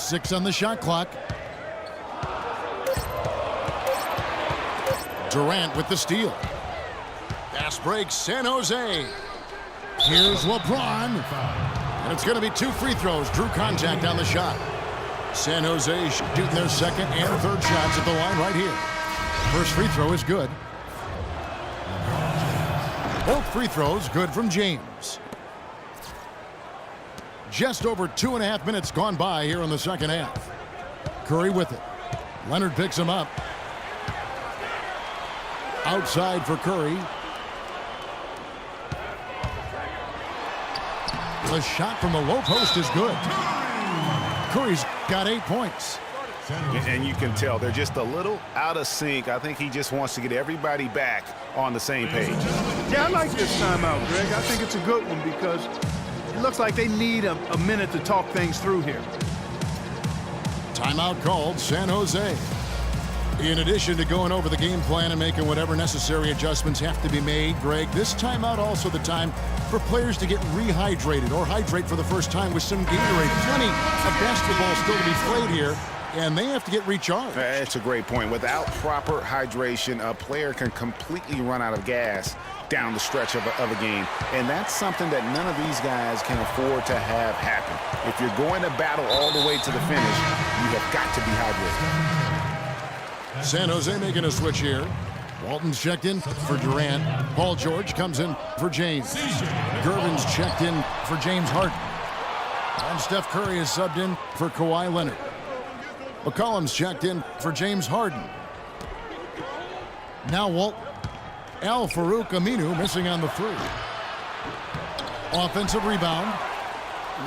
6 on the shot clock. Durant with the steal. Fast break, San Jose. Here's LeBron. And it's going to be 2 free throws. Drew contact on the shot. San Jose shooting their second and third shots at the line right here. First free throw is good. Both free throws good from James. Just over 2.5 minutes gone by here in the second half. Curry with it. Leonard picks him up. Outside for Curry. The shot from the low post is good. Curry's got 8 points. And you can tell they're just a little out of sync. I think he just wants to get everybody back on the same page. Yeah, I like this timeout, Greg. I think it's a good one because it looks like they need a minute to talk things through here. Timeout called, San Jose. In addition to going over the game plan and making whatever necessary adjustments have to be made, Greg, this timeout also the time for players to get rehydrated or hydrate for the first time with some Gatorade. Plenty of basketball still to be played here, and they have to get recharged. That's a great point. Without proper hydration, a player can completely run out of gas down the stretch of a game, and that's something that none of these guys can afford to have happen. If you're going to battle all the way to the finish, you have got to be hydrated. San Jose making a switch here. Walton's checked in for Durant. Paul George comes in for James. Gervin's checked in for James Harden. And Steph Curry is subbed in for Kawhi Leonard. McCollum's checked in for James Harden. Now Walton. Al-Farouq Aminu missing on the 3. Offensive rebound.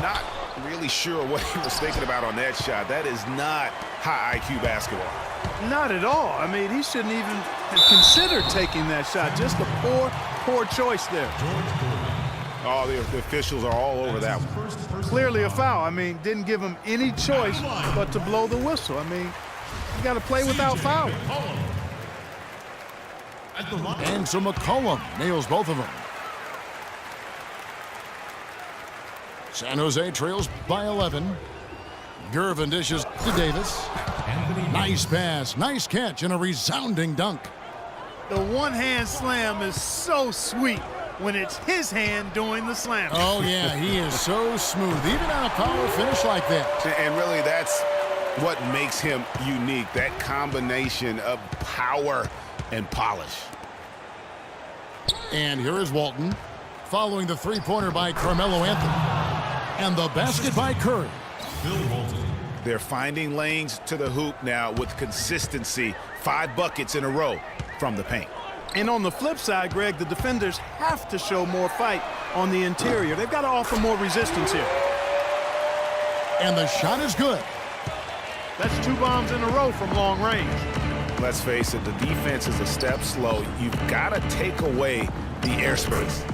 Not really sure what he was thinking about on that shot. That is not high IQ basketball. Not at all. I mean, he shouldn't even have considered taking that shot. Just a poor choice there. Oh, the officials are all over that one. Clearly a foul. I mean, didn't give him any choice but to blow the whistle. I mean, you got to play without fouling. And so McCollum nails both of them. San Jose trails by 11. Gervin dishes to Davis. Nice pass, nice catch, and a resounding dunk. The one-hand slam is so sweet when it's his hand doing the slam. Oh, yeah, he is so smooth, even on a power finish like that. And really, that's what makes him unique, that combination of power and polish. And here is Walton, following the three-pointer by Carmelo Anthony. And the basket by Curry. They're finding lanes to the hoop now with consistency. 5 buckets in a row from the paint. And on the flip side, Greg, the defenders have to show more fight on the interior. They've got to offer more resistance here. And the shot is good. That's 2 bombs in a row from long range. Let's face it, the defense is a step slow. You've got to take away the airspace.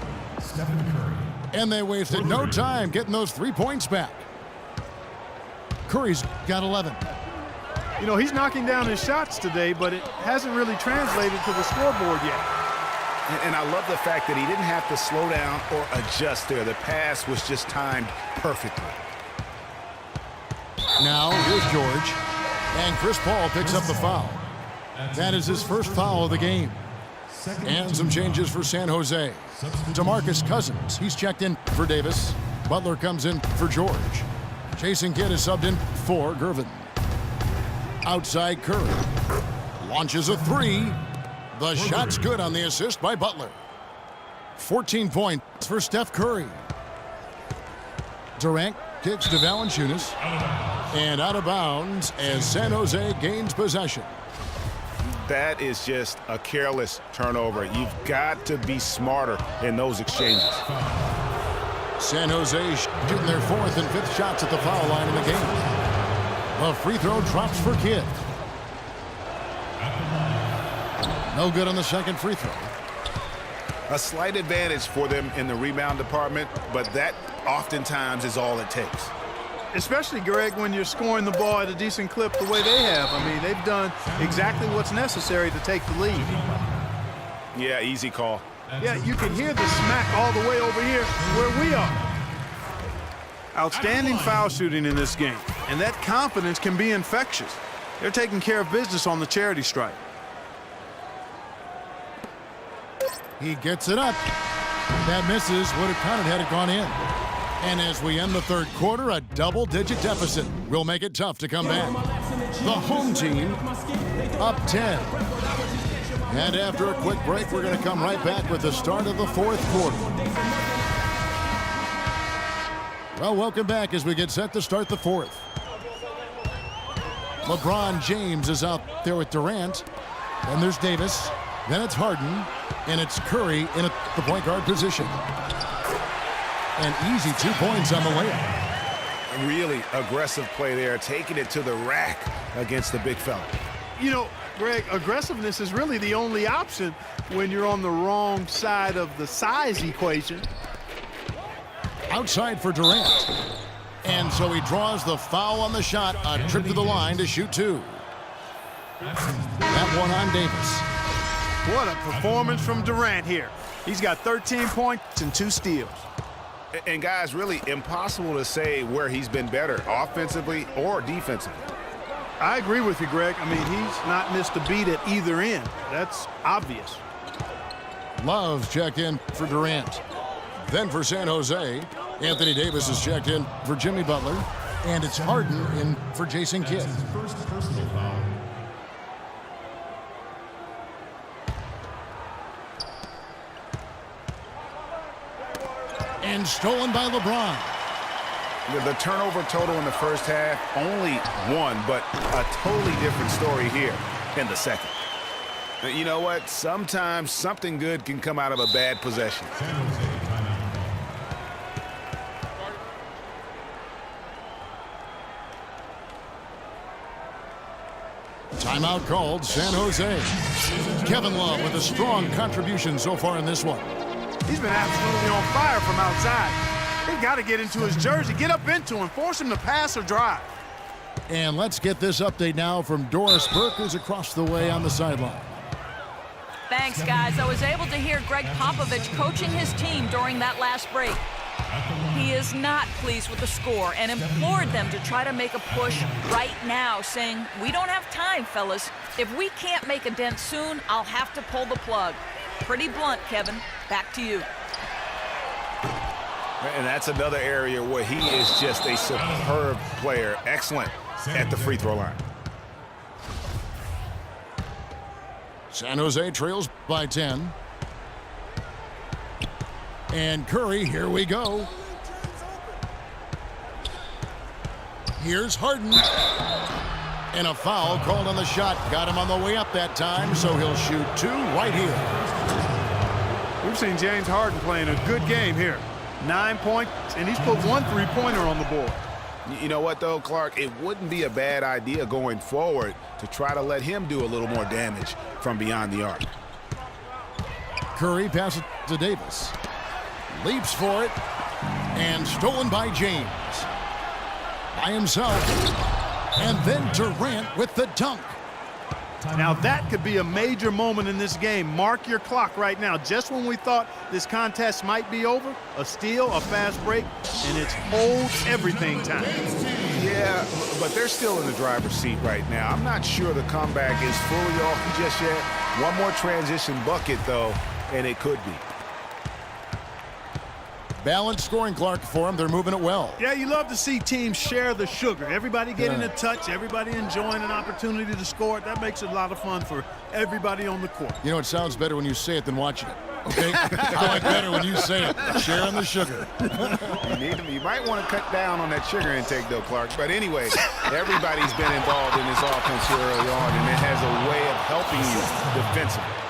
And they wasted no time getting those 3 points back. Curry's got 11. You know, he's knocking down his shots today, but it hasn't really translated to the scoreboard yet. And I love the fact that he didn't have to slow down or adjust there. The pass was just timed perfectly. Now, here's George. And Chris Paul picks up the foul. That is his first foul of the game. And some changes for San Jose. DeMarcus Cousins, he's checked in for Davis. Butler comes in for George. Jason Kidd is subbed in for Gervin. Outside Curry. Launches a 3. The shot's good on the assist by Butler. 14 points for Steph Curry. Durant kicks to Valanciunas. And out of bounds as San Jose gains possession. That is just a careless turnover. You've got to be smarter in those exchanges. San Jose shooting their 4th and 5th shots at the foul line in the game. The free throw drops for Kidd. No good on the second free throw. A slight advantage for them in the rebound department, but that oftentimes is all it takes. Especially, Greg, when you're scoring the ball at a decent clip the way they have. I mean, they've done exactly what's necessary to take the lead. Yeah, easy call. Yeah, you can hear the smack all the way over here where we are. Outstanding foul shooting in this game. And that confidence can be infectious. They're taking care of business on the charity stripe. He gets it up. That misses. Would have counted had it gone in. And as we end the third quarter, a double-digit deficit will make it tough to come back. The home team up 10. And after a quick break, we're going to come right back with the start of the fourth quarter. Well, welcome back as we get set to start the fourth. LeBron James is out there with Durant. Then there's Davis. Then it's Harden. And it's Curry in the point guard position. An easy 2 points on the layup. Really aggressive play there, taking it to the rack against the big fella. You know, Greg, aggressiveness is really the only option when you're on the wrong side of the size equation. Outside for Durant. And so he draws the foul on the shot. A trip to the line to shoot two. That one on Davis. What a performance from Durant here. He's got 13 points and 2 steals. And guys, really impossible to say where he's been better, offensively or defensively. I agree with you, Greg. I mean, he's not missed a beat at either end. That's obvious. Love checked in for Durant. Then for San Jose, Anthony Davis is checked in for Jimmy Butler. And it's Harden in for Jason Kidd. First personal foul. And stolen by LeBron. The turnover total in the first half, only 1, but a totally different story here in the second. You know what? Sometimes something good can come out of a bad possession. San Jose timeout. Timeout called, San Jose. Kevin Love with a strong contribution so far in this one. He's been absolutely on fire from outside. They've got to get into his jersey, get up into him, force him to pass or drive. And let's get this update now from Doris Burke, who's across the way on the sideline. Thanks, guys. I was able to hear Greg Popovich coaching his team during that last break. He is not pleased with the score and implored them to try to make a push right now, saying, "We don't have time, fellas. If we can't make a dent soon, I'll have to pull the plug." Pretty blunt, Kevin. Back to you. And that's another area where he is just a superb player. Excellent at the free throw line. San Jose trails by 10. And Curry, here we go. Here's Harden. And a foul called on the shot. Got him on the way up that time, so he'll shoot 2 right here. We've seen James Harden playing a good game here. 9 points, and he's put 1 3-pointer on the board. You know what, though, Clark? It wouldn't be a bad idea going forward to try to let him do a little more damage from beyond the arc. Curry passes to Davis. Leaps for it. And stolen by James. By himself. And then Durant with the dunk. Now that could be a major moment in this game. Mark your clock right now. Just when we thought this contest might be over, a steal, a fast break, and it's holds everything time. Yeah, but they're still in the driver's seat right now. I'm not sure the comeback is fully off just yet. One more transition bucket, though, and it could be. Balanced scoring, Clark, for them. They're moving it well. Yeah, you love to see teams share the sugar. Everybody getting a touch, everybody enjoying an opportunity to score it. That makes it a lot of fun for everybody on the court. You know, it sounds better when you say it than watching it. Okay? I like better when you say it. Sharing the sugar. You might want to cut down on that sugar intake, though, Clark. But anyway, everybody's been involved in this offense here early on, and it has a way of helping you defensively.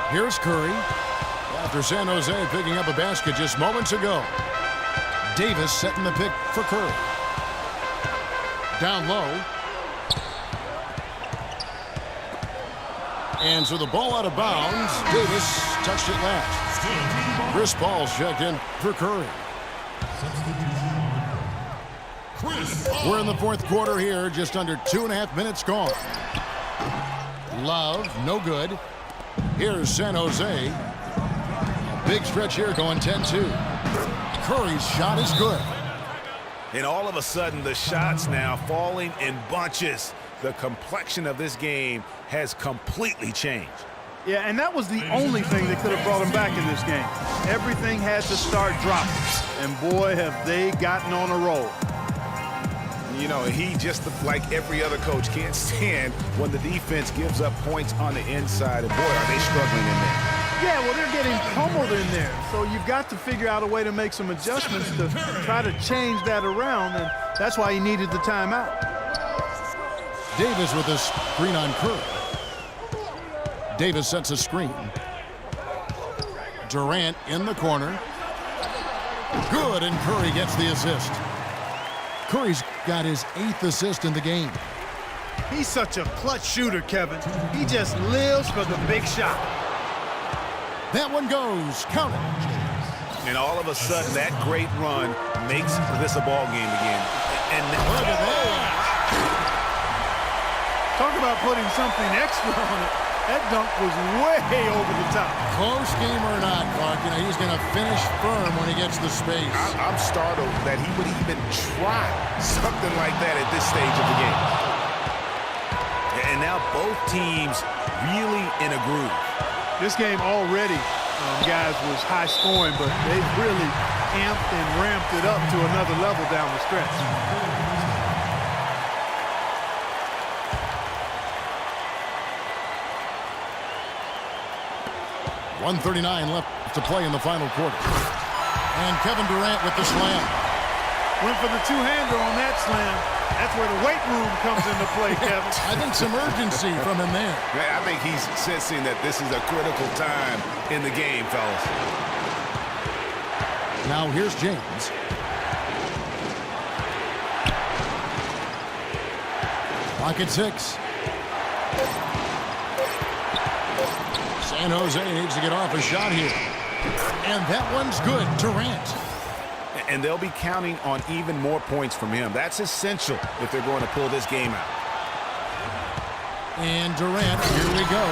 Here's Curry. After San Jose picking up a basket just moments ago. Davis setting the pick for Curry. Down low. And so the ball out of bounds. Davis touched it last. Chris Paul's checked in for Curry. We're in the fourth quarter here. Just under 2.5 minutes gone. Love, no good. Here's San Jose. Big stretch here going 10-2. Curry's shot is good. And all of a sudden, the shots now falling in bunches. The complexion of this game has completely changed. Yeah, and that was the only thing that could have brought him back in this game. Everything had to start dropping. And boy, have they gotten on a roll. You know, he just like every other coach can't stand when the defense gives up points on the inside. And boy, are they struggling in there. Yeah, well, they're getting pummeled in there. So you've got to figure out a way to make some adjustments to try to change that around. And that's why he needed the timeout. Davis with a screen on Curry. Davis sets a screen. Durant in the corner. Good, and Curry gets the assist. Curry's got his 8th assist in the game. He's such a clutch shooter, Kevin. He just lives for the big shot. That one goes. Count it. And all of a sudden, that great run makes this a ball game again. And look at that. Talk about putting something extra on it. That dunk was way over the top. Close game or not, Clark, you know, he's going to finish firm when he gets the space. I'm startled that he would even try something like that at this stage of the game. And now both teams really in a groove. This game already, guys, was high scoring, but they've really amped and ramped it up to another level down the stretch. 1:39 left to play in the final quarter. And Kevin Durant with the slam. Went for the two-hander on that slam. That's where the weight room comes into play, Kevin. I think some urgency from him there. I think he's sensing that this is a critical time in the game, fellas. Now here's James. Clock at 6. San Jose needs to get off a shot here. And that one's good. Durant. And they'll be counting on even more points from him. That's essential if they're going to pull this game out. And Durant, here we go.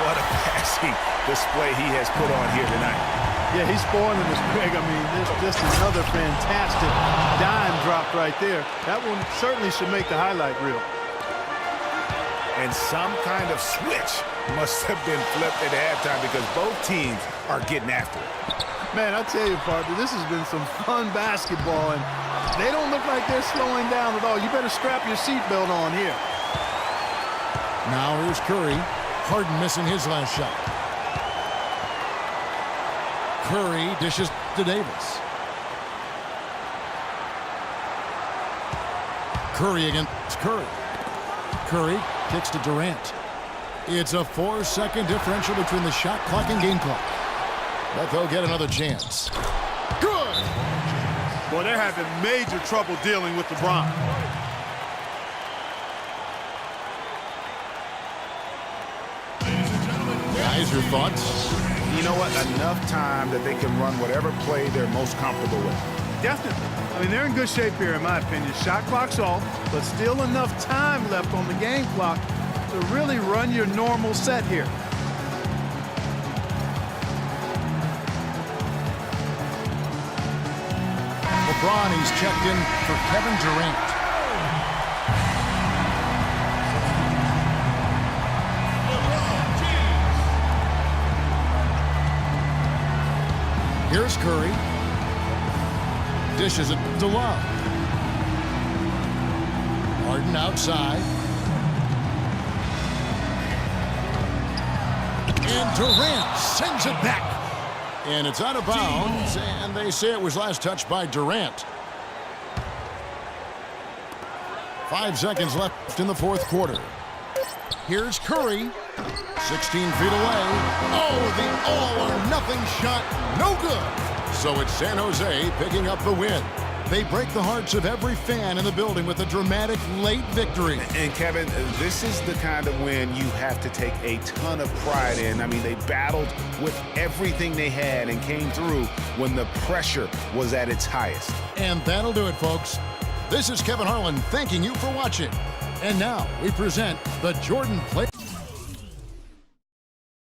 What a passing display he has put on here tonight. Yeah, he's spoiling us, Greg. I mean, there's just another fantastic dime drop right there. That one certainly should make the highlight reel. And some kind of switch must have been flipped at halftime because both teams are getting after it. Man, I tell you, partner, this has been some fun basketball, and they don't look like they're slowing down at all. You better strap your seatbelt on here. Now here's Curry. Harden missing his last shot. Curry dishes to Davis. Curry against Curry. Curry kicks to Durant. It's a 4-second differential between the shot clock and game clock. But they'll get another chance. Good! Boy, they're having major trouble dealing with LeBron. Guys, your thoughts? You know what? Enough time that they can run whatever play they're most comfortable with. Definitely. I mean, they're in good shape here, in my opinion. Shot clock's off, but still enough time left on the game clock to really run your normal set here. LeBron, he's checked in for Kevin Durant. Here's Curry. Dishes it to Love. Harden outside. And Durant sends it back. And it's out of bounds, and they say it was last touched by Durant. 5 seconds left in the fourth quarter. Here's Curry. 16 feet away. Oh, the all-or-nothing shot. No good. So it's San Jose picking up the win. They break the hearts of every fan in the building with a dramatic late victory. And Kevin, this is the kind of win you have to take a ton of pride in. I mean, they battled with everything they had and came through when the pressure was at its highest. And that'll do it, folks. This is Kevin Harlan thanking you for watching. And now we present the Jordan Play.